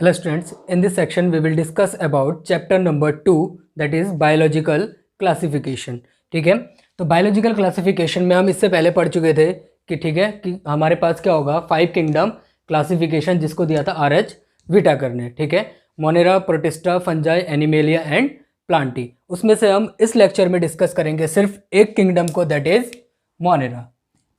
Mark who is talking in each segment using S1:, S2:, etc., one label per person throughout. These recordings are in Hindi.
S1: Hello students, in this section we will discuss about chapter number 2 that is biological classification। ठीक है, तो biological classification में हम इससे पहले पढ़ चुके थे कि ठीक है कि हमारे पास क्या होगा 5 किंगडम क्लासिफिकेशन जिसको दिया था आर.एच. व्हिटेकर ने। ठीक है, Monera, protista, fungi, animalia and Plantae. उसमें से हम इस लेक्चर में डिस्कस करेंगे सिर्फ एक किंगडम को, दैट इज मोनेरा।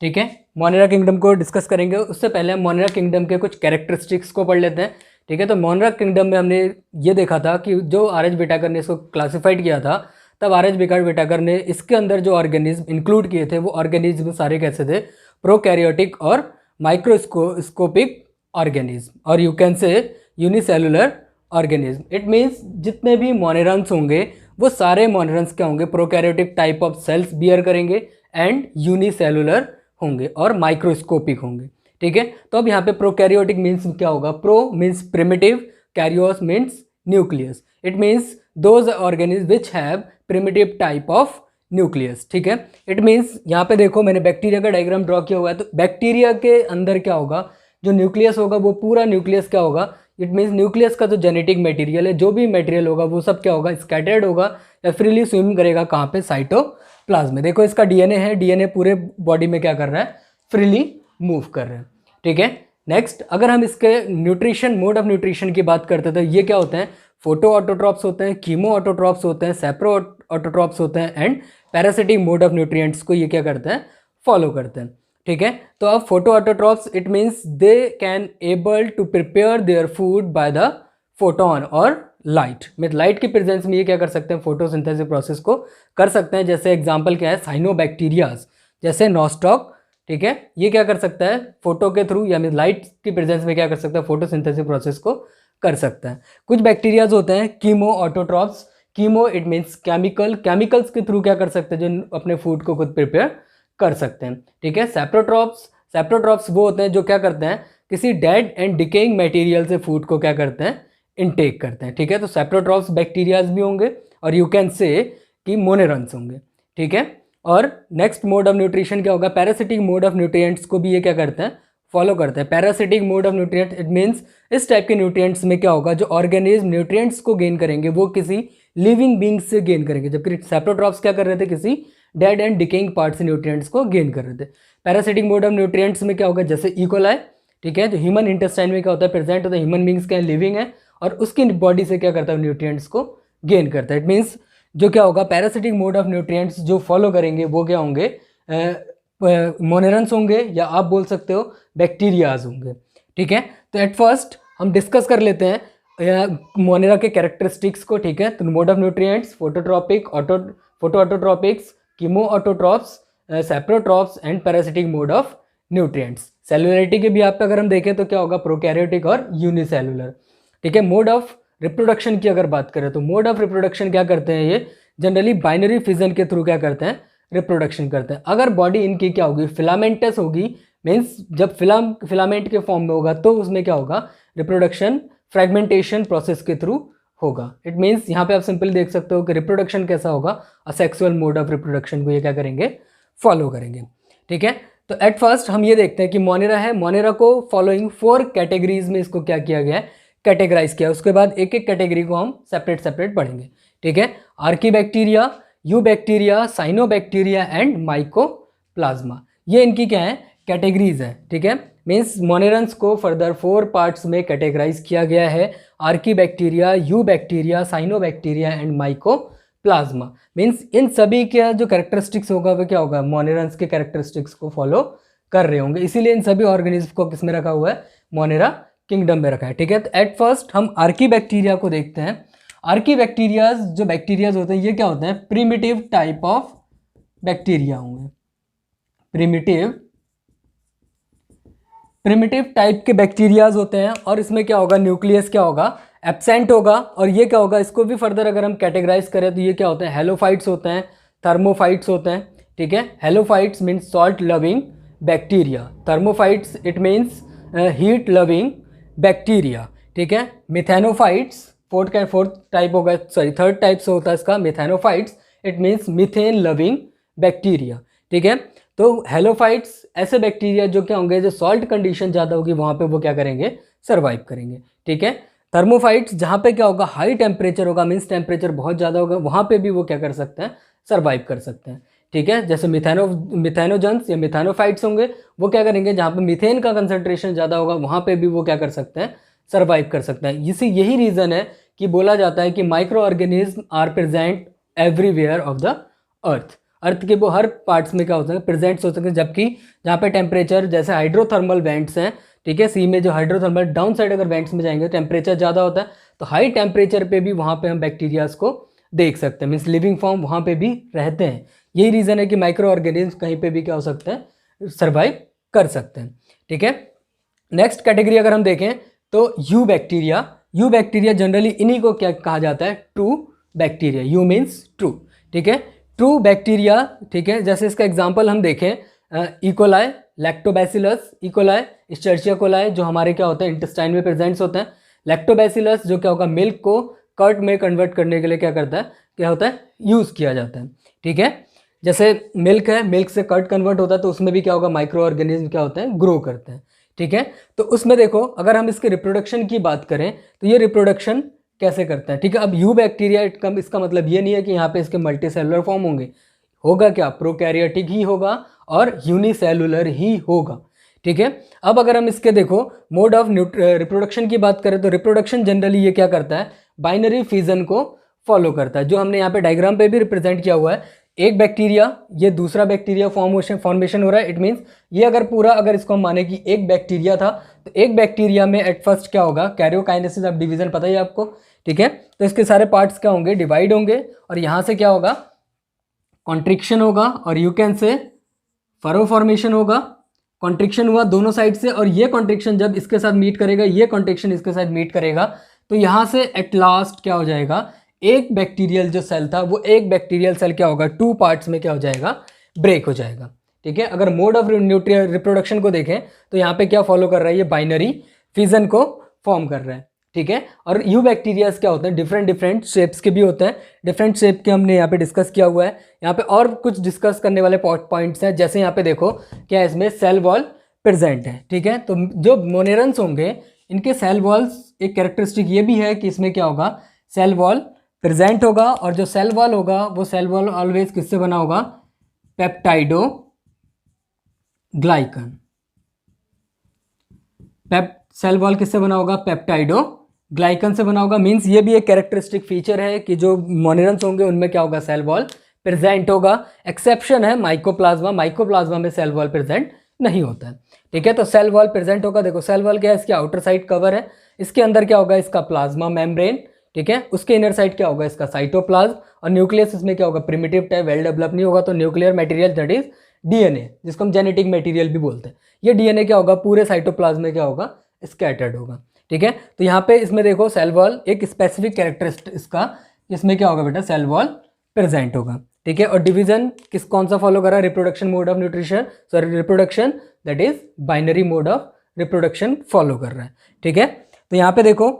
S1: ठीक है, मोनेरा किंगडम को डिस्कस करेंगे। उससे पहले हम मोनेरा किंगडम के कुछ कैरेक्टरिस्टिक्स को पढ़ लेते हैं। ठीक है, तो मोनेरा किंगडम में हमने ये देखा था कि जो आर.एच. व्हिटेकर ने इसको क्लासिफाइड किया था, तब आर.एच. व्हिटेकर ने इसके अंदर जो ऑर्गेनिज्म इंक्लूड किए थे वो ऑर्गेनिज्म सारे कैसे थे, प्रोकैरियोटिक और माइक्रोस्कोपिक ऑर्गेनिज्म, और you can say unicellular organism. It means जितने भी मोनेरन्स होंगे वो सारे मोनेरन्स क्या होंगे, prokaryotic type of cells bear करेंगे एंड यूनिसेलुलर होंगे और माइक्रोस्कोपिक होंगे। ठीक है, तो अब यहाँ पे प्रोकैरियोटिक मीन्स क्या होगा, pro means primitive, karyos means nucleus. It means those organism which have primitive type of nucleus. ठीक है, इट मीन्स यहाँ पे देखो मैंने बैक्टीरिया का डायग्राम ड्रॉ किया हुआ है, तो बैक्टीरिया के अंदर क्या होगा, जो न्यूक्लियस होगा वो पूरा न्यूक्लियस क्या होगा, इट मीन्स न्यूक्लियस का जो जेनेटिक मटेरियल है, जो भी मटेरियल होगा वो सब क्या होगा, स्कैटर्ड होगा या फ्रीली स्विम करेगा कहाँ पे, साइटोप्लाज्म में। देखो इसका डीएनए है, डीएनए पूरे बॉडी में क्या कर रहा है, फ्रीली मूव कर रहे हैं। ठीक है, नेक्स्ट अगर हम इसके न्यूट्रिशन, मोड ऑफ न्यूट्रिशन की बात करते हैं तो ये क्या होते हैं, फोटो ऑटोट्रॉप्स होते हैं, कीमो ऑटोट्रॉप्स होते हैं, सेप्रो ऑटोट्रॉप्स होते हैं and parasitic mode of nutrients को ये क्या करते हैं, फॉलो करते हैं। ठीक है, तो अब photoautotrophs it means they can able to prepare their food by the photon और लाइट, में लाइट की प्रेजेंस में ये क्या कर सकते हैं, फोटोसिंथेसिस प्रोसेस को कर सकते हैं। जैसे एग्जांपल क्या है, साइनोबैक्टीरियाज, जैसे नॉस्टॉक। ठीक है, ये क्या कर सकता है, फोटो के थ्रू या मीन लाइट की प्रेजेंस में क्या कर सकता है, फोटोसिंथेसिस प्रोसेस को कर सकता है। कुछ बैक्टीरियाज होते हैं chemo autotrophs, chemo it means chemical, chemicals के थ्रू क्या कर सकते हैं, जो अपने फूड को खुद प्रिपेयर कर सकते हैं। ठीक है, सेप्रोट्रॉप्स, सेप्रोट्रॉप्स वो होते हैं जो क्या करते हैं, किसी डेड एंड डिकेइंग मटेरियल से फूड को क्या करते हैं, इनटेक करते हैं। ठीक है, तो सेप्रोट्रॉप्स बैक्टीरियाज भी होंगे और यू कैन से कि मोनेरन्स होंगे। ठीक है, और नेक्स्ट मोड ऑफ न्यूट्रिशन क्या होगा, पैरासिटिक मोड ऑफ न्यूट्रिएंट्स को भी ये क्या करते हैं, फॉलो करते हैं। Parasitic mode of nutrients it means इस टाइप के न्यूट्रिएंट्स में क्या होगा, जो ऑर्गेनिज्म न्यूट्रिएंट्स को गेन करेंगे वो किसी लिविंग बींग्स से गेन करेंगे, जबकि सेप्रोट्रॉप्स क्या कर रहे थे, किसी डेड एंड डिकेइंग पार्ट से न्यूट्रिएंट्स को गेन कर रहे थे। पैरासिटिक मोड ऑफ न्यूट्रिएंट्स में क्या होगा, जैसे इकोलाई। ठीक है, जो ह्यूमन इंटेस्टाइन में क्या होता है, प्रेजेंट होता है, ह्यूमन बींग्स क्या लिविंग है और उसकी बॉडी से क्या करता है, न्यूट्रिएंट्स को गेन करता है। इट मीन्स जो क्या होगा, पैरासिटिक मोड ऑफ न्यूट्रिएंट्स जो फॉलो करेंगे वो क्या होंगे, मोनेरन्स होंगे या आप बोल सकते हो बैक्टीरियाज होंगे। ठीक है, तो एट फर्स्ट हम डिस्कस कर लेते हैं मोनेरा के कैरेक्टरिस्टिक्स को। ठीक है, तो mode of nutrients, phototropic, photo autotrophics, chemo autotrophs, saprotrophs and parasitic mode of nutrients. Cellularity के भी आप पे अगर हम देखें तो क्या होगा, प्रोकैरियोटिक और यूनिसेलुलर। ठीक है, मोड ऑफ रिप्रोडक्शन की अगर बात करें तो मोड ऑफ रिप्रोडक्शन क्या करते हैं, ये जनरली बाइनरी फिजन के थ्रू क्या करते हैं, रिप्रोडक्शन करते हैं। अगर बॉडी इनकी क्या होगी, फिलामेंटस होगी, मीन्स जब फिलामेंट के फॉर्म में होगा तो उसमें क्या होगा, रिप्रोडक्शन फ्रेगमेंटेशन प्रोसेस के थ्रू होगा। इट मीन्स यहाँ पे आप सिंपली देख सकते हो कि रिप्रोडक्शन कैसा होगा, असेक्सुअल मोड ऑफ रिप्रोडक्शन को ये क्या करेंगे, फॉलो करेंगे। ठीक है, तो एट फर्स्ट हम ये देखते हैं कि मोनेरा है, मोनेरा को फॉलोइंग 4 कैटेगरीज में इसको क्या किया गया है, कैटेगराइज किया। उसके बाद एक एक कैटेगरी को हम सेपरेट पढ़ेंगे। ठीक है, archaebacteria, eubacteria, cyanobacteria and mycoplasma, ये इनकी क्या है, कैटेगरीज है। ठीक है, मीन्स मोनेरन्स को फर्दर 4 पार्ट्स में कैटेगराइज किया गया है, archaebacteria, eubacteria, cyanobacteria and mycoplasma. Means in सभी के जो कैरेक्टरिस्टिक्स होगा वो क्या होगा, मोनेरन्स के कैरेक्टरिस्टिक्स को फॉलो कर रहे होंगे, इसीलिए इन सभी ऑर्गेनिज्म को किस में रखा हुआ है, मोनेरा किंगडम में रखा है। ठीक है, तो एट फर्स्ट हम आर्कीबैक्टीरिया को देखते हैं। आर्कीबैक्टीरियाज जो बैक्टीरियाज होते हैं ये क्या होते हैं, प्रिमिटिव टाइप ऑफ बैक्टीरिया होंगे, प्रिमिटिव टाइप के बैक्टीरियाज होते हैं। और इसमें क्या होगा, न्यूक्लियस क्या होगा, एब्सेंट होगा। और ये क्या होगा, इसको भी फर्दर अगर हम कैटेगराइज करें तो ये क्या होते हैं, हेलोफाइट्स होते हैं, थर्मोफाइट्स होते हैं। ठीक है, halophytes means salt loving bacteria, thermophytes it means heat loving bacteria. ठीक है, मिथेनोफाइट्स फोर्थ टाइप होगा, सॉरी थर्ड टाइप से होता है इसका, methanophytes it means methane loving bacteria. ठीक है, तो हेलोफाइट्स ऐसे बैक्टीरिया जो क्या होंगे, जो सॉल्ट कंडीशन ज़्यादा होगी वहाँ पे वो क्या करेंगे, सर्वाइव करेंगे। ठीक है, थर्मोफाइट्स जहाँ पे क्या होगा, हाई टेम्परेचर होगा, मीन्स टेम्परेचर बहुत ज़्यादा होगा, वहाँ पे भी वो क्या कर सकते हैं, सर्वाइव कर सकते हैं। ठीक है, जैसे मिथेनोजन्स या मिथेनोफाइट्स होंगे, वो क्या करेंगे, जहाँ पे मीथेन का कंसंट्रेशन ज़्यादा होगा वहाँ पे भी वो क्या कर सकते हैं, सर्वाइव कर सकते हैं। यही रीज़न है कि बोला जाता है कि microorganism are present everywhere of the earth के वो हर पार्ट्स में क्या हो सकते हैं, प्रेजेंट्स हो सकते हैं। जबकि जहाँ पे टेम्परेचर जैसे हाइड्रोथर्मल वेंट्स हैं, ठीक है, सी में जो हाइड्रोथर्मल डाउन साइड अगर वेंट्स में जाएंगे टेम्परेचर ज़्यादा होता है, तो हाई टेम्परेचर पे भी वहाँ पे हम बैक्टीरियाज को देख सकते हैं, मीन्स लिविंग फॉर्म वहाँ पे भी रहते हैं। यही रीज़न है कि माइक्रो ऑर्गेनिज्म कहीं पे भी क्या हो सकते हैं, सर्वाइव कर सकते हैं। ठीक है, नेक्स्ट कैटेगरी अगर हम देखें तो यू बैक्टीरिया जनरली इन्हीं को क्या कहा जाता है, true bacteria. You means true. ठीक है, ट्रू बैक्टीरिया। ठीक है, जैसे इसका एग्जांपल हम देखें, इकोलाई, लैक्टोबैसिलस इकोलाई, इस्चर्चिया कोलाई जो हमारे क्या होते हैं, इंटेस्टाइन में प्रेजेंट्स होते हैं। लैक्टोबैसिलस जो क्या होगा, मिल्क को कर्ड में कन्वर्ट करने के लिए क्या करता है, क्या होता है, यूज़ किया जाता है। ठीक है, जैसे मिल्क है, मिल्क से कर्ड कन्वर्ट होता है, तो उसमें भी क्या होगा, माइक्रो ऑर्गेनिज्म क्या होते हैं, ग्रो करते हैं। ठीक है, तो उसमें देखो अगर हम इसके रिप्रोडक्शन की बात करें तो ये रिप्रोडक्शन कैसे करता है। ठीक है, अब यू बैक्टीरिया इसका मतलब ये नहीं है कि यहाँ पे इसके मल्टी सेलुलर फॉर्म होंगे, होगा क्या, प्रोकैरियोटिक ही होगा और यूनिसेलुलर ही होगा। ठीक है, अब अगर हम इसके देखो मोड ऑफ रिप्रोडक्शन की बात करें तो रिप्रोडक्शन जनरली ये क्या करता है, बाइनरी फिजन को फॉलो करता है, जो हमने यहाँ पे डायग्राम पे भी रिप्रेजेंट किया हुआ है। एक बैक्टीरिया, ये दूसरा बैक्टीरिया फॉर्मेशन हो रहा है। इट मीन्स ये अगर इसको हम माने कि एक बैक्टीरिया था, तो एक बैक्टीरिया में एट फर्स्ट क्या होगा, कैरियोकाइनेसिस ऑफ डिवीजन पता ही है आपको। ठीक है, तो इसके सारे पार्ट्स क्या होंगे, डिवाइड होंगे, और यहाँ से क्या होगा, कॉन्ट्रिक्शन होगा, और यू कैन से फरो फॉर्मेशन होगा। कॉन्ट्रिक्शन हुआ दोनों साइड से, और ये कॉन्ट्रिक्शन जब इसके साथ मीट करेगा, ये कॉन्ट्रिक्शन इसके साथ मीट करेगा, तो यहाँ से एट लास्ट क्या हो जाएगा, एक बैक्टीरियल जो सेल था वो एक बैक्टीरियल सेल क्या होगा, टू पार्ट्स में क्या हो जाएगा, ब्रेक हो जाएगा। ठीक है, अगर मोड ऑफ रिप्रोडक्शन को देखें तो यहाँ पे क्या फॉलो कर रहा है, ये बाइनरी फिजन को फॉर्म कर रहा है। ठीक है, और यू बैक्टीरियाज क्या होते हैं, डिफरेंट शेप्स के भी होते हैं, डिफरेंट शेप के हमने यहाँ पे डिस्कस किया हुआ है। यहाँ पे और कुछ डिस्कस करने वाले पॉइंट्स हैं, जैसे यहाँ पे देखो क्या इसमें सेल वॉल प्रेजेंट है। ठीक है, तो जो मोनेरन्स होंगे इनके सेल वॉल्स, एक कैरेक्टरिस्टिक ये भी है कि इसमें क्या होगा, सेल वॉल प्रेजेंट होगा, और जो सेल वॉल होगा वो सेल वॉल ऑलवेज किससे बना होगा, पेप्टाइडो ग्लाइकन। सेल वॉल किससे बना होगा, पेप्टाइडो ग्लाइकन से बना होगा। मींस ये भी एक कैरेक्टरिस्टिक फीचर है कि जो मोनेरन्स होंगे उनमें क्या होगा, सेल वॉल प्रेजेंट होगा। एक्सेप्शन है माइकोप्लाज्मा में सेल वॉल प्रेजेंट नहीं होता है। ठीक है, तो सेल वॉल प्रेजेंट होगा। देखो सेल वॉल क्या है, इसकी आउटर साइड कवर है, इसके अंदर क्या होगा, इसका प्लाज्मा मेम्ब्रेन। ठीक है, उसके इनर साइड क्या होगा, इसका साइटोप्लाज्म, और न्यूक्लियस इसमें क्या होगा, प्रिमिटिव टाइप, वेल डेवलप नहीं होगा, तो nuclear material that is DNA, जिसको हम जेनेटिक मटेरियल भी बोलते हैं, ये डीएनए क्या होगा, पूरे साइटोप्लाज्म में क्या होगा, स्कैटर्ड होगा। ठीक है, तो यहाँ पे इसमें देखो सेल वॉल एक स्पेसिफिक कैरेक्टरिस्टिक इसका, इसमें क्या होगा बेटा, सेल वॉल प्रेजेंट होगा। ठीक है, और डिवीजन कौन सा फॉलो कर रहा है, reproduction mode of reproduction that is binary mode of reproduction follow कर रहा है। ठीक है, तो यहाँ पे देखो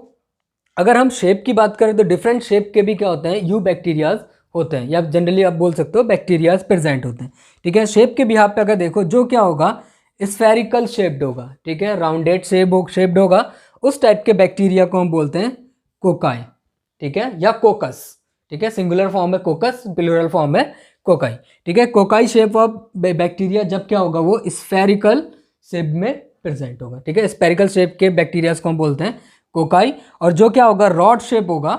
S1: अगर हम शेप की बात करें तो डिफरेंट शेप के भी क्या होते हैं, यू बैक्टीरियाज होते हैं, या जनरली आप बोल सकते हो बैक्टीरियाज प्रेजेंट होते हैं। ठीक है, शेप के बिहाफ पे अगर देखो जो क्या होगा, स्फेरिकल शेप्ड होगा। ठीक है, राउंडेड शेप्ड होगा, उस टाइप के बैक्टीरिया को हम बोलते हैं कोकाई। ठीक है, या कोकस। ठीक है, सिंगुलर फॉर्म है कोकस, प्लूरल फॉर्म है कोकाई। ठीक है, कोकाई शेप ऑफ बैक्टीरिया जब क्या होगा, वो स्फेरिकल शेप में प्रेजेंट होगा। ठीक है, स्फेरिकल शेप के बैक्टीरियाज को हम बोलते हैं कोकाई, और जो क्या होगा, रॉड शेप होगा,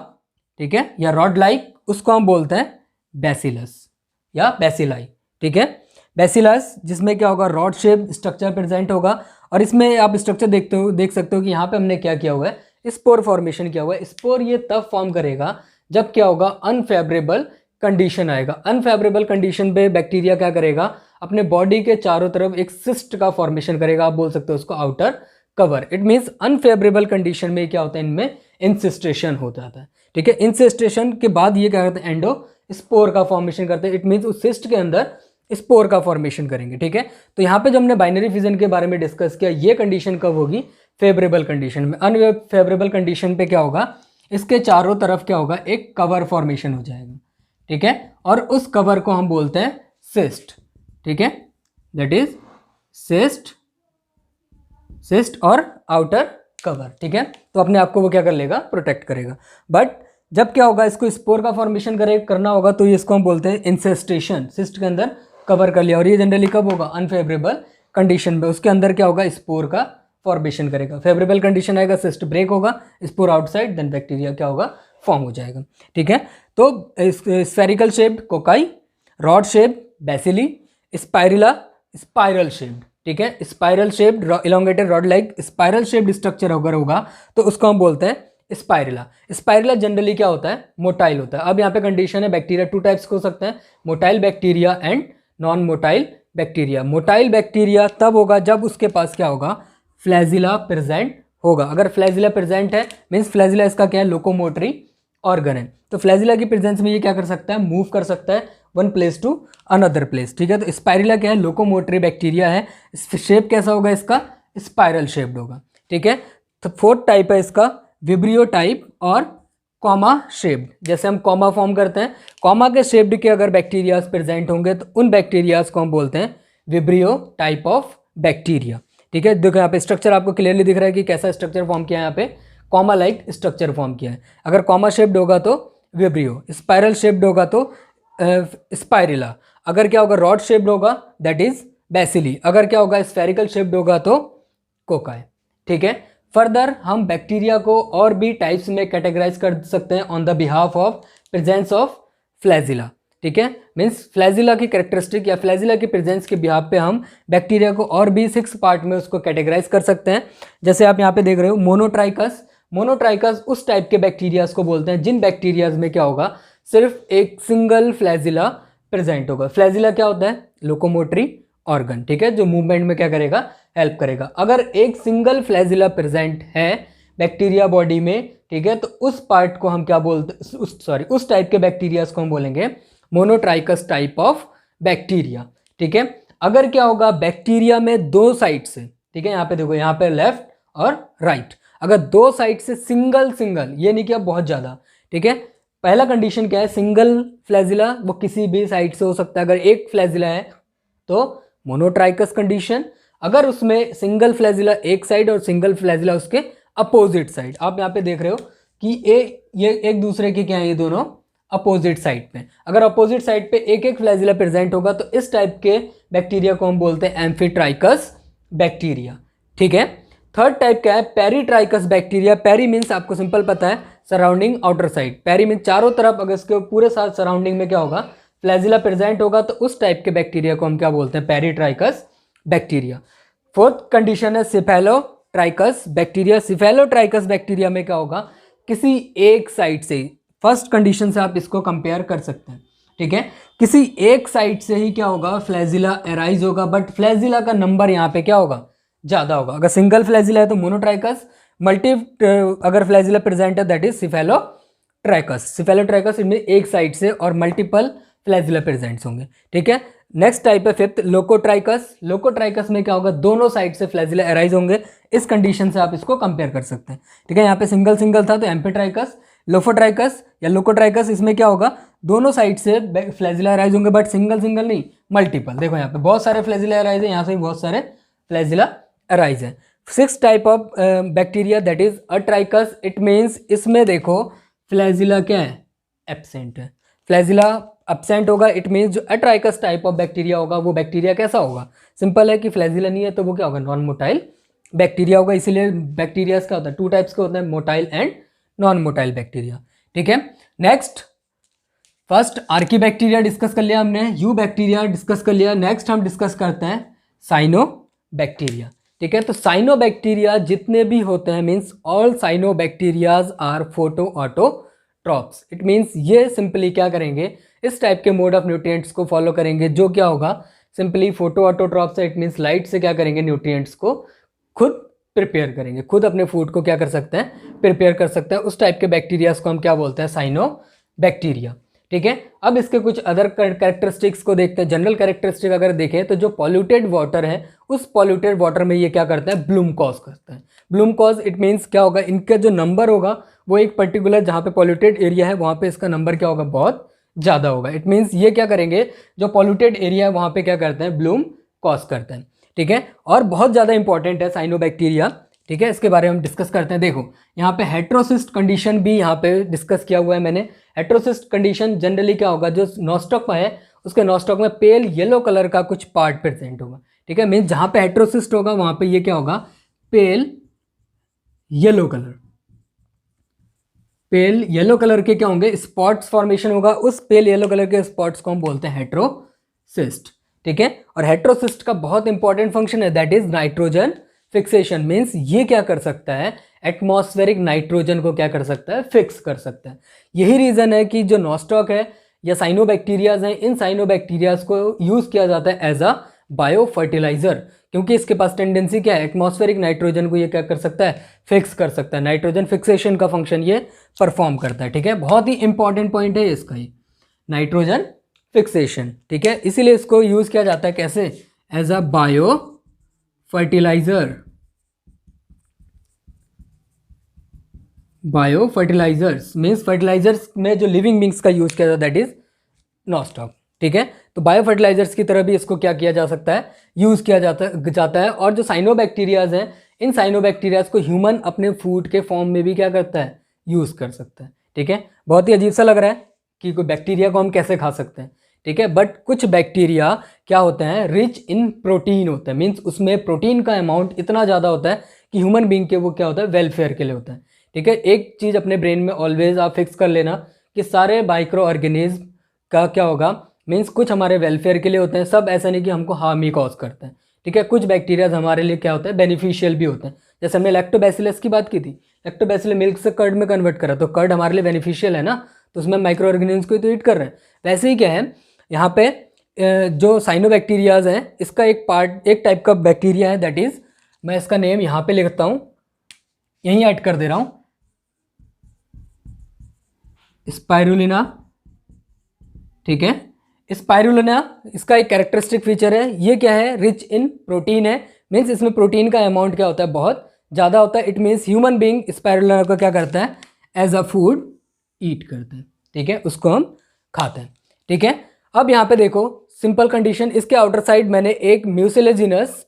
S1: ठीक है, या रॉड लाइक, उसको हम बोलते हैं बैसिलस या बैसिलाई। ठीक है, बैसिलस जिसमें क्या होगा, रॉड शेप स्ट्रक्चर प्रेजेंट होगा, और इसमें आप स्ट्रक्चर देख सकते हो कि यहाँ पे हमने क्या किया हुआ है, स्पोर फॉर्मेशन किया हुआ है। स्पोर ये तब फॉर्म करेगा जब क्या होगा, अनफेवरेबल कंडीशन आएगा। अनफेवरेबल कंडीशन पे बैक्टीरिया क्या करेगा, अपने बॉडी के चारों तरफ एक सिस्ट का फॉर्मेशन करेगा, आप बोल सकते हो उसको outer cover. It means unfavourable condition में क्या होता है, इनमें इंसिस्टेशन हो जाता है। ठीक है, इंसिस्टेशन के बाद ये क्या करते हैं, एंडो स्पोर का फॉर्मेशन करते हैं। इट मीन्स उस सिस्ट के अंदर स्पोर का फॉर्मेशन करेंगे। ठीक है, तो यहाँ पे जो हमने बाइनरी फिजन के बारे में डिस्कस किया, ये कंडीशन कब होगी, फेवरेबल कंडीशन में। अनफेवरेबल कंडीशन पे क्या होगा, इसके चारों तरफ क्या होगा, एक कवर फॉर्मेशन हो जाएगा। ठीक है, और उस कवर को हम बोलते हैं सिस्ट। ठीक है, दैट इज सिस्ट और आउटर कवर, ठीक है। तो अपने आप को वो क्या कर लेगा, प्रोटेक्ट करेगा। बट जब क्या होगा, इसको स्पोर का फॉर्मेशन करना होगा तो इसको हम बोलते हैं इंसेस्टेशन, सिस्ट के अंदर कवर कर लिया। और ये जनरली कब होगा, अनफेवरेबल कंडीशन में, उसके अंदर क्या होगा, स्पोर का फॉर्मेशन करेगा। फेवरेबल कंडीशन आएगा, सिस्ट ब्रेक होगा, स्पोर आउटसाइड, देन बैक्टीरिया क्या होगा, फॉर्म हो जाएगा, ठीक है। तो spherical shaped cocci, rod shape bacilli, spirilla spiral shaped, ठीक है। Spiral shaped elongated rod like spiral shaped structure अगर होगा तो उसको हम बोलते हैं स्पाइरुला। स्पाइरुला जनरली क्या होता है, मोटाइल होता है। अब यहाँ पे कंडीशन है, बैक्टीरिया टू टाइप्स के हो सकते हैं, motile bacteria and non motile bacteria. Motile bacteria तब होगा जब उसके पास क्या होगा, फ्लैजिला प्रेजेंट होगा। अगर फ्लैजिला प्रेजेंट है मीन्स फ्लैजिला इसका क्या है, लोकोमोटरी ऑर्गन है। तो फ्लैजिला की प्रेजेंस में ये क्या कर सकता है, मूव कर सकता है one place to another place, ठीक है। तो स्पाइरुला क्या है, लोकोमोटरी बैक्टीरिया है। शेप कैसा होगा इसका, स्पाइरल शेप्ड होगा, ठीक है। तो फोर्थ टाइप है इसका विब्रियो टाइप और कॉमा शेप्ड। जैसे हम कॉमा फॉर्म करते हैं, कॉमा के शेप्ड के अगर बैक्टीरियाज प्रेजेंट होंगे तो उन बैक्टीरियाज को हम बोलते हैं विब्रियो टाइप ऑफ बैक्टीरिया, ठीक है। देखो यहाँ पे स्ट्रक्चर आपको क्लियरली दिख रहा है कि कैसा स्ट्रक्चर फॉर्म किया है, यहाँ पे कॉमा लाइक स्ट्रक्चर फॉर्म किया है। अगर कॉमा शेप्ड होगा तो विब्रियो, स्पाइरल शेप्ड होगा तो स्पाइरुला, अगर क्या होगा रॉड शेप्ड होगा दैट इज बेसिली, अगर क्या होगा स्फेरिकल शेप्ड होगा तो कोकाई, ठीक है। फर्दर हम बैक्टीरिया को और भी टाइप्स में कैटेगराइज कर सकते हैं on the behalf of presence of flagella, ठीक है। मीन्स फ्लैजिला की कैरेक्टरिस्टिक या फ्लैजिला की प्रेजेंस के बिहाफ पे हम बैक्टीरिया को और भी 6 पार्ट में उसको कैटेगराइज कर सकते हैं। जैसे आप यहाँ पे देख रहे हो मोनोट्राइकस, मोनोट्राइकस उस टाइप के बैक्टीरियाज को बोलते हैं जिन बैक्टीरियाज में क्या होगा, सिर्फ एक सिंगल फ्लैजिला प्रेजेंट होगा। फ्लैजिला क्या होता है, लोकोमोटरी ऑर्गन, ठीक है, जो मूवमेंट में क्या करेगा, हेल्प करेगा। अगर एक सिंगल फ्लैजिला प्रेजेंट है बैक्टीरिया बॉडी में, ठीक है, तो उस पार्ट को हम क्या बोलते, उस टाइप के बैक्टीरियाज को हम बोलेंगे मोनोट्राइकस टाइप ऑफ बैक्टीरिया, ठीक है। अगर क्या होगा, बैक्टीरिया में दो साइड से, ठीक है, यहाँ पे देखो, यहाँ पे लेफ्ट और राइट, अगर दो साइड से सिंगल ये नहीं कि अब बहुत ज़्यादा, ठीक है। पहला कंडीशन क्या है, सिंगल फ्लैजिला, वो किसी भी साइड से हो सकता है। अगर एक फ्लैजिला है तो मोनोट्राइकस कंडीशन, अगर उसमें सिंगल फ्लैजिला एक साइड और सिंगल फ्लैजिला उसके अपोजिट साइड, आप यहाँ पे देख रहे हो कि ये एक दूसरे के क्या है, ये दोनों अपोजिट साइड पे। अगर अपोजिट साइड पे एक एक फ्लैजिला प्रेजेंट होगा तो इस टाइप के बैक्टीरिया को हम बोलते हैं एम्फीट्राइकस बैक्टीरिया, ठीक है। थर्ड टाइप क्या है, पेरीट्राइकस बैक्टीरिया। पेरी मीन्स आपको सिंपल पता है, surrounding outer side. Peri means चारों तरफ, अगर इसके पूरे साथ सराउंडिंग में क्या होगा, फ्लैजिला प्रेजेंट होगा तो उस टाइप के बैक्टीरिया को हम क्या बोलते हैं, पेरीट्राइकस बैक्टीरिया। फोर्थ कंडीशन है सिफेलोट्राइकस बैक्टीरिया। सिफेलोट्राइकस बैक्टीरिया में क्या होगा, किसी एक साइड से, फर्स्ट कंडीशन से आप इसको कंपेयर कर सकते हैं, ठीक है। किसी एक साइड से ही क्या होगा, फ्लैजिला एराइज होगा, बट फ्लैजिला का नंबर यहाँ पे क्या होगा, ज़्यादा होगा। अगर सिंगल फ्लैजिला है तो मोनोट्राइकस, अगर फ्लैजिला प्रेजेंट है दैट इज सिफेलोट्राइकस। सिफेलोट्राइकस इनमें एक साइड से और मल्टीपल फ्लैजिला प्रेजेंट्स होंगे, ठीक है। नेक्स्ट टाइप है फिफ्थ, लोकोट्राइकस। लोकोट्राइकस में क्या होगा, दोनों साइड से फ्लैजिला एराइज होंगे। इस कंडीशन से आप इसको कंपेयर कर सकते हैं, ठीक है। यहाँ पे सिंगल था तो एम्फीट्राइकस। लोफोट्राइकस या लोकोट्राइकस, इसमें क्या होगा, दोनों साइड से फ्लैजिला एराइज होंगे, बट सिंगल नहीं, मल्टीपल। देखो यहाँ पे बहुत सारे फ्लैजिला एराइज है, यहाँ से भी बहुत सारे फ्लैजिला एराइज है। Six type of bacteria that is atrichous. It means इसमें देखो फ्लैजिला क्या है, एब्सेंट है। फ्लैजिला एब्सेंट होगा, इट मीन्स जो अट्राइकस टाइप ऑफ बैक्टीरिया होगा वो बैक्टीरिया कैसा होगा, सिंपल है कि फ्लैजिला नहीं है तो वो क्या होगा, नॉन मोटाइल बैक्टीरिया होगा। इसीलिए बैक्टीरिया क्या होता है, 2 टाइप्स के होते हैं, motile and non motile bacteria, ठीक है। Next, first Archie bacteria discuss कर लिया हमने, यू बैक्टीरिया डिस्कस कर लिया। नेक्स्ट हम डिस्कस करते हैं साइनो बैक्टीरिया, ठीक है। तो साइनो बैक्टीरिया जितने भी होते हैं, means all cyanobacterias are photoautotrophs. It means ये सिंपली क्या करेंगे, इस टाइप के मोड ऑफ न्यूट्रिएंट्स को फॉलो करेंगे, जो क्या होगा, सिंपली फोटो ऑटोट्रॉप्स है। इट मीन्स लाइट से क्या करेंगे, न्यूट्रिएंट्स को खुद प्रिपेयर करेंगे, खुद अपने फूड को क्या कर सकते हैं, प्रिपेयर कर सकते हैं। उस टाइप के बैक्टीरियाज को हम क्या बोलते हैं, साइनो बैक्टीरिया, ठीक है। अब इसके कुछ अदर कैरेक्टरिस्टिक्स को देखते हैं। जनरल कैरेक्टरिस्टिक अगर देखें तो जो पॉल्यूटेड वाटर है, उस पॉल्यूटेड वाटर में ये क्या करते हैं, ब्लूम कॉज करते हैं। ब्लूम कॉज इट मीन्स क्या होगा, इनका जो नंबर होगा वो एक पर्टिकुलर जहाँ पे पॉल्यूटेड एरिया है वहाँ पे इसका नंबर क्या होगा, बहुत ज़्यादा होगा। इट मीन्स ये क्या करेंगे, जो पॉल्यूटेड एरिया है वहाँ पे क्या करते हैं, ब्लूम कॉज करते हैं, ठीक है। और बहुत ज़्यादा इंपॉर्टेंट है साइनो बैक्टीरिया, ठीक है, इसके बारे में हम डिस्कस करते हैं। देखो यहाँ पे हेट्रोसिस्ट कंडीशन भी यहाँ पे डिस्कस किया हुआ है मैंने। हेट्रोसिस्ट कंडीशन जनरली क्या होगा, जो नॉस्टॉक में है उसके नॉस्टॉक में पेल येलो कलर का कुछ पार्ट प्रेजेंट होगा। ठीक है, मीन्स जहाँ पे हेट्रोसिस्ट होगा वहाँ पे ये क्या होगा, pale yellow colour, pale yellow colour के क्या होंगे, स्पॉट्स फॉर्मेशन होगा। उस पेल येलो कलर के स्पॉट्स को हम बोलते हैं हेट्रोसिस्ट। ठीक है, और हेट्रोसिस्ट का बहुत इंपॉर्टेंट फंक्शन है, that is nitrogen fixation. Means ये क्या कर सकता है, एटमॉस्फेरिक नाइट्रोजन को क्या कर सकता है, फिक्स कर सकता है। यही रीजन है कि जो नॉस्टॉक है या साइनोबैक्टीरियाज हैं, इन साइनोबैक्टीरियाज को यूज किया जाता है एज अ बायो फर्टिलाइजर, क्योंकि इसके पास टेंडेंसी क्या है, एटमॉस्फेरिक नाइट्रोजन को ये क्या कर सकता है, फिक्स कर सकता है। नाइट्रोजन फिक्सेशन का फंक्शन ये परफॉर्म करता है। ठीक है, बहुत ही इंपॉर्टेंट पॉइंट है इसका, ये नाइट्रोजन फिक्सेशन। ठीक है, इसीलिए इसको यूज किया जाता है कैसे, as a biofertiliser. Biofertilisers means fertilisers में जो लिविंग बींग्स का यूज किया जाता है, दैट इज नॉस्टॉक। ठीक है, तो बायो फर्टिलाइजर्स की तरह भी इसको क्या किया जा सकता है, यूज किया जाता है। और जो साइनोबैक्टीरियाज हैं, इन साइनोबैक्टीरियाज को ह्यूमन अपने फूड के फॉर्म में भी क्या करता है, यूज कर सकता है। ठीक है, बहुत ही अजीब सा लग रहा है कि कोई बैक्टीरिया को हम कैसे खा सकते हैं। ठीक है, बट कुछ बैक्टीरिया क्या होते हैं, रिच इन प्रोटीन होते हैं। मीन्स उसमें प्रोटीन का अमाउंट इतना ज़्यादा होता है कि ह्यूमन बींग के वो क्या होता है, वेलफेयर के लिए होता है। ठीक है, एक चीज़ अपने ब्रेन में ऑलवेज आप फिक्स कर लेना कि सारे माइक्रो ऑर्गेनिज्म का क्या होगा, मीन्स कुछ हमारे वेलफेयर के लिए होते हैं, सब ऐसा नहीं कि हमको हार्म ही कॉज करते हैं। ठीक है, कुछ बैक्टीरियाज हमारे लिए क्या होते हैं, बेनिफिशियल भी होते हैं। जैसे हमने लैक्टोबैसिलस की बात की थी, लैक्टोबैसिलस मिल्क से कर्ड में कन्वर्ट करा, तो कर्ड हमारे लिए बेनिफिशियल है ना, तो उसमें माइक्रो ऑर्गेनिज्म को तो ईट कर रहे हैं। वैसे ही क्या है, यहाँ पे जो साइनोबैक्टीरियाज हैं, इसका एक पार्ट, एक टाइप का बैक्टीरिया है, दैट इज, मैं इसका नेम यहाँ पे लिखता हूँ, यहीं ऐड कर दे रहा हूँ, स्पाइरुलिना। ठीक है, स्पाइरुलिना इसका एक कैरेक्टरिस्टिक फीचर है, ये क्या है, रिच इन प्रोटीन है। मीन्स इसमें प्रोटीन का अमाउंट क्या होता है, बहुत ज़्यादा होता है। It means human being spirulina को क्या करता है, एज अ फूड ईट करते हैं। ठीक है, उसको हम खाते हैं। ठीक है, अब यहाँ पे देखो सिंपल कंडीशन, इसके आउटर साइड मैंने एक म्यूसिलेजिनस,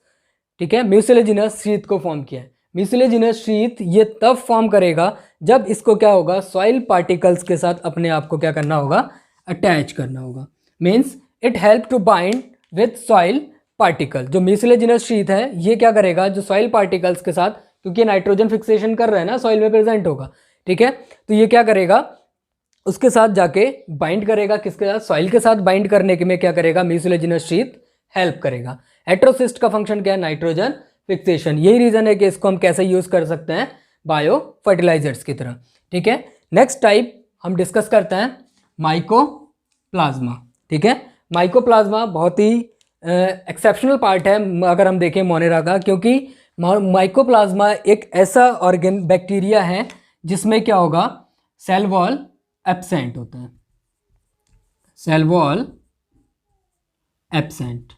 S1: ठीक है, म्यूसिलेजिनस शीथ को फॉर्म किया है। म्यूसिलेजिनस शीथ ये तब फॉर्म करेगा जब इसको क्या होगा, सॉइल पार्टिकल्स के साथ अपने आप को क्या करना होगा, अटैच करना होगा। Means it help to bind with soil particle. जो म्यूसिलेजिनस शीथ है ये क्या करेगा, जो सॉइल पार्टिकल्स के साथ, क्योंकि नाइट्रोजन फिक्सेशन कर रहा है ना, सॉइल में प्रेजेंट होगा। ठीक है, तो ये क्या करेगा, उसके साथ जाके बाइंड करेगा, किसके साथ, सॉइल के साथ बाइंड करने के में क्या करेगा, म्यूसिलेजिनस शीथ हेल्प करेगा। हेट्रोसिस्ट का फंक्शन क्या है, नाइट्रोजन फिक्सेशन। यही रीजन है कि इसको हम कैसे यूज कर सकते हैं, बायो फर्टिलाइजर्स की तरह। ठीक है, नेक्स्ट टाइप हम डिस्कस करते हैं माइकोप्लाज्मा। ठीक है, माइकोप्लाज्मा बहुत ही एक्सेप्शनल पार्ट है अगर हम देखें मोनेरा का, क्योंकि माइकोप्लाज्मा एक ऐसा ऑर्गेन बैक्टीरिया है जिसमें क्या होगा, सेल वॉल एब्सेंट होता है, सेल वॉल एब्सेंट।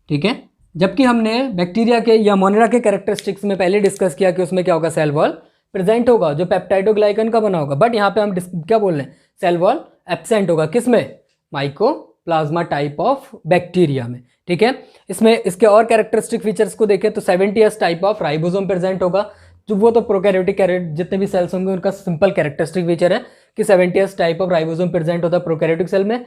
S1: ठीक है, जबकि हमने बैक्टीरिया के या मोनेरा के कैरेक्टरिस्टिक्स में पहले डिस्कस किया कि उसमें क्या होगा, सेल वॉल प्रेजेंट होगा जो पेप्टाइडोग्लाइकन का बना होगा। बट यहाँ पे हम क्या बोल रहे हैं, सेल वॉल एब्सेंट होगा, किसमें, माइकोप्लाज्मा टाइप ऑफ बैक्टीरिया में। ठीक है, इसमें इसके और कैरेक्टरिस्टिक फीचर्स को देखें तो 70s type of ribosome present होगा, जो वो तो प्रोकैरियोटिक जितने भी सेल्स होंगे उनका सिंपल कैरेक्टरिस्टिक फीचर है कि 70s type of ribosome present होता है प्रोकैरियोटिक सेल में,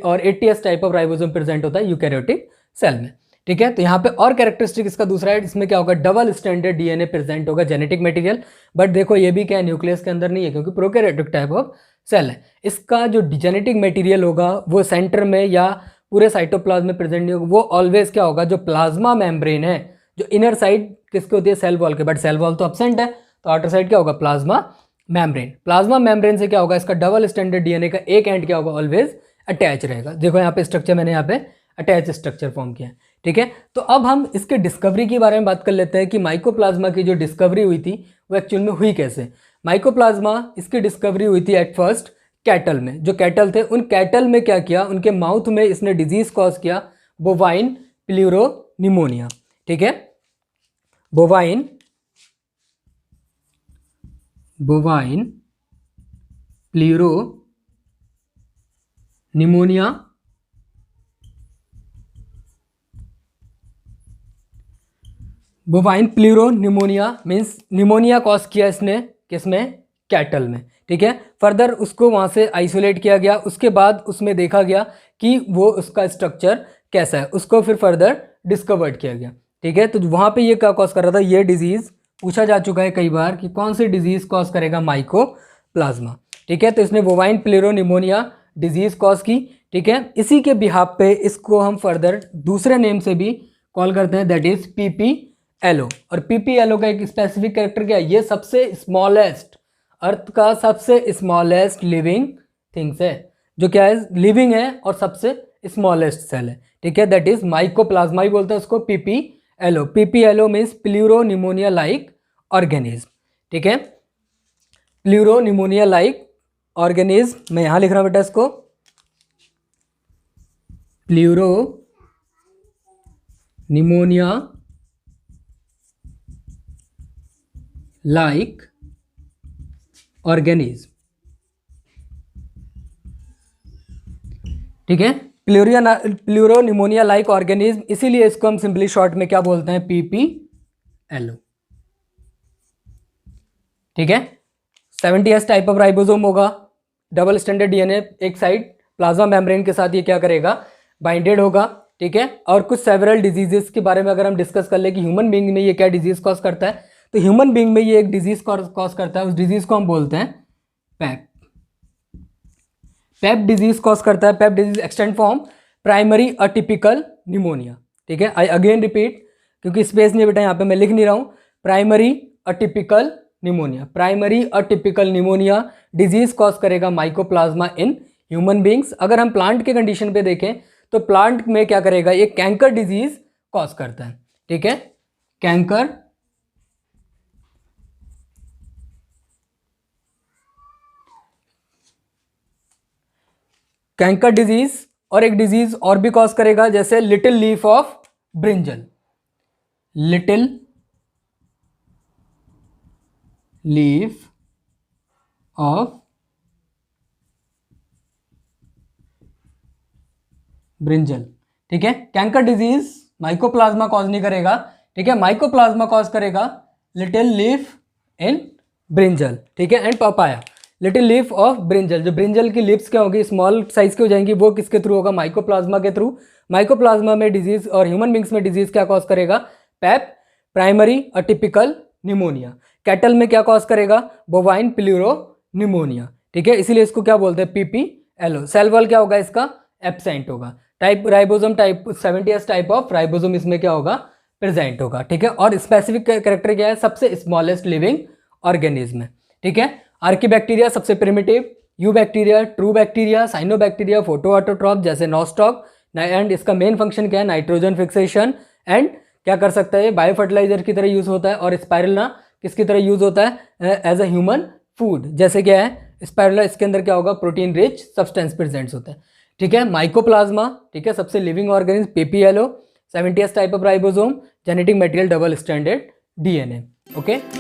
S1: और 80s type of ribosome present होता है यूकैरियोटिक सेल में। ठीक है, तो यहाँ पे और कैरेक्टरिस्टिक इसका दूसरा है, इसमें क्या होगा, डबल स्टैंडर्ड डीएनए प्रेजेंट होगा, जेनेटिक मटेरियल। बट देखो ये भी क्या है, न्यूक्लियस के अंदर नहीं है, क्योंकि प्रोकैरियोटिक टाइप ऑफ सेल है। इसका जो जेनेटिक मटेरियल होगा वो सेंटर में या पूरे साइटोप्लाज्म में प्रेजेंट नहीं होगा, वो ऑलवेज क्या होगा, जो प्लाज्मा मेम्ब्रेन है, जो इनर साइड किसकी होती है, सेल वॉल के, बट सेल वॉल तो एब्सेंट है, तो आउटर साइड क्या होगा, प्लाज्मा मेम्ब्रेन। प्लाज्मा मेम्ब्रेन से क्या होगा, इसका डबल स्टैंडर्ड डीएनए का एक एंड क्या होगा, ऑलवेज अटैच रहेगा। देखो यहाँ पे स्ट्रक्चर मैंने यहाँ पे अटैच स्ट्रक्चर फॉर्म किया है। ठीक है, तो अब हम इसके डिस्कवरी के बारे में बात कर लेते हैं कि माइकोप्लाज्मा की जो डिस्कवरी हुई थी वो एक्चुअल में हुई कैसे। माइकोप्लाज्मा इसकी डिस्कवरी हुई थी एट फर्स्ट कैटल में। जो कैटल थे, उन कैटल में क्या किया, उनके माउथ में इसने डिजीज कॉज किया, बोवाइन प्लूरोनिमोनिया। ठीक है, bovine pleuropneumonia bovine pleuropneumonia means pneumonia cause किया इसने किसमें, कैटल में, ठीक है। फर्दर उसको वहाँ से आइसोलेट किया गया, उसके बाद उसमें देखा गया कि वो उसका स्ट्रक्चर कैसा है, उसको फिर फर्दर डिस्कवर्ड किया गया, ठीक है। तो वहाँ पे ये क्या कॉज कर रहा था, ये डिजीज़ पूछा जा चुका है कई बार कि कौन सी डिजीज़ कॉज करेगा, माइकोप्लाज्मा, ठीक है। तो इसने बोवाइन प्लूरोनिमोनिया डिजीज़ कॉज की, ठीक है। इसी के बिहाफ पे इसको हम फर्दर दूसरे नेम से भी कॉल करते हैं, दैट इज पीपीएलओ। और पीपीएलओ का एक स्पेसिफिक कैरेक्टर क्या है, ये सबसे स्मॉलेस्ट, अर्थ का सबसे स्मॉलेस्ट लिविंग थिंग्स है, जो क्या है, लिविंग है और सबसे स्मॉलेस्ट सेल है, ठीक है। दैट इज माइकोप्लाज्मा ही बोलते हैं उसको, PPLO. PPLO means pleuropneumonia like organism, ठीक है। प्लूरोनिमोनिया लाइक ऑर्गेनिज्म, मैं यहां लिख रहा हूं बेटा इसको, प्लूरोनिमोनिया लाइक ऑर्गेनिज्म, ठीक है। प्लूरोनिमोनिया लाइक ऑर्गेनिज्म, इसीलिए इसको हम सिंपली शॉर्ट में क्या बोलते हैं, पीपीएलओ, ठीक है। 70S टाइप ऑफ राइबोसोम होगा, डबल स्टैंडर्ड डीएनए, एक साइड प्लाज्मा मेम्ब्रेन के साथ ये क्या करेगा, बाइंडेड होगा, ठीक है। और कुछ सेवरल डिजीजेस के बारे में अगर हम डिस्कस कर ले कि ह्यूमन बीइंग में ये क्या डिजीज कॉज करता है, तो ह्यूमन बीइंग में ये एक डिजीज कॉज करता है, उस डिजीज को हम बोलते हैं पैप। पैप डिजीज कॉज करता है, PAP disease extend form primary atypical pneumonia, ठीक है। आई अगेन रिपीट, क्योंकि स्पेस नहीं बेटा यहाँ पे मैं लिख नहीं रहा हूँ, primary atypical pneumonia, primary atypical pneumonia disease cause करेगा माइकोप्लाज्मा इन ह्यूमन बींग्स। अगर हम प्लांट के कंडीशन पे देखें तो प्लांट में क्या करेगा, ये कैंकर डिजीज कॉज करता है, ठीक है, कैंकर कैंकर डिजीज, और एक डिजीज और भी कॉज करेगा जैसे little leaf of brinjal, little leaf of brinjal, ठीक है। कैंकर डिजीज माइकोप्लाज्मा कॉज नहीं करेगा, ठीक है, माइकोप्लाज्मा कॉज करेगा लिटिल लीफ इन ब्रिंजल, ठीक है, and papaya. Little leaf of brinjal, जो ब्रिंजल की लिप्स क्या होगी, स्मॉल साइज की हो जाएंगी, वो किसके थ्रू होगा, माइकोप्लाज्मा के थ्रू। माइकोप्लाज्मा में डिजीज और ह्यूमन बींग्स में डिजीज क्या कॉज करेगा, PAP, primary atypical pneumonia. Cattle में क्या कॉज करेगा, बोवाइन प्लूरोनिमोनिया, ठीक है, इसीलिए इसको क्या बोलते हैं, पीपीएलओ। सेल वॉल क्या होगा इसका, एब्सेंट होगा। Type ribosome type 70S type of ribosome इसमें क्या होगा, प्रेजेंट होगा, ठीक है। और स्पेसिफिक कैरेक्टर क्या है, सबसे स्मॉलेस्ट लिविंग ऑर्गेनिज्म है, ठीक है। आर्कीबैक्टीरिया सबसे primitive, eubacteria, true bacteria, cyanobacteria, photoautotroph जैसे नॉस्टॉक, एंड इसका मेन फंक्शन क्या है, नाइट्रोजन फिक्सेशन, एंड क्या कर सकता है, बायो फर्टिलाइजर की तरह यूज होता है। और स्पाइरुला किसकी तरह यूज होता है, एज अ ह्यूमन फूड, जैसे क्या है स्पाइरुला, इसके अंदर क्या होगा, प्रोटीन रिच सब्सटेंस प्रेजेंट्स होता है, ठीक है। माइकोप्लाज्मा, ठीक है, सबसे living organism, PPLO, 70S type of ribosome, genetic material double standard DNA, okay.